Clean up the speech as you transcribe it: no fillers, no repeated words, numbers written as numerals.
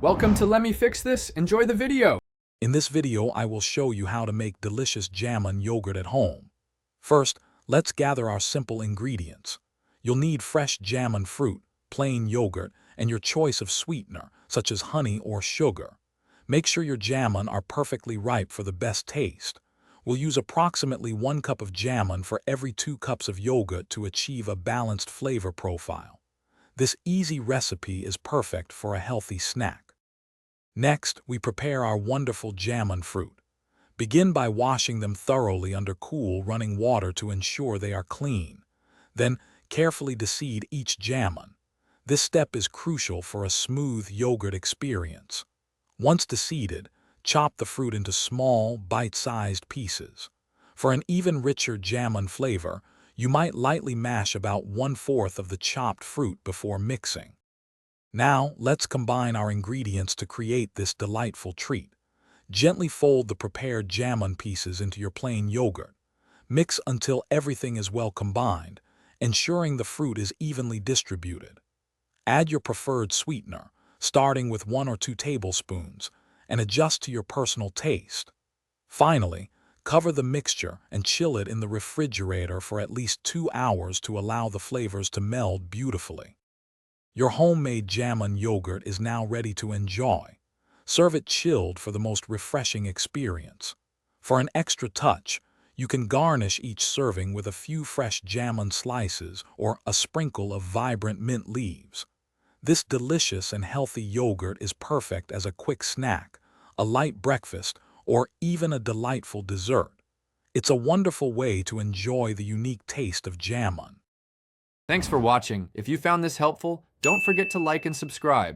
Welcome to Let Me Fix This. Enjoy the video. In this video, I will show you how to make delicious Jamun yogurt at home. First, let's gather our simple ingredients. You'll need fresh Jamun fruit, plain yogurt, and your choice of sweetener, such as honey or sugar. Make sure your Jamun are perfectly ripe for the best taste. We'll use approximately 1 cup of Jamun for every 2 cups of yogurt to achieve a balanced flavor profile. This easy recipe is perfect for a healthy snack. Next, we prepare our wonderful Jamun fruit. Begin by washing them thoroughly under cool running water to ensure they are clean. Then, carefully deseed each Jamun. This step is crucial for a smooth yogurt experience. Once deseeded, chop the fruit into small, bite-sized pieces. For an even richer Jamun flavor, you might lightly mash about 1/4 of the chopped fruit before mixing. Now, let's combine our ingredients to create this delightful treat. Gently fold the prepared Jamun pieces into your plain yogurt. Mix until everything is well combined, ensuring the fruit is evenly distributed. Add your preferred sweetener, starting with 1 or 2 tablespoons, and adjust to your personal taste. Finally, cover the mixture and chill it in the refrigerator for at least 2 hours to allow the flavors to meld beautifully. Your homemade Jamun yogurt is now ready to enjoy. Serve it chilled for the most refreshing experience. For an extra touch, you can garnish each serving with a few fresh Jamun slices or a sprinkle of vibrant mint leaves. This delicious and healthy yogurt is perfect as a quick snack, a light breakfast, or even a delightful dessert. It's a wonderful way to enjoy the unique taste of Jamun. Thanks for watching. If you found this helpful, don't forget to like and subscribe.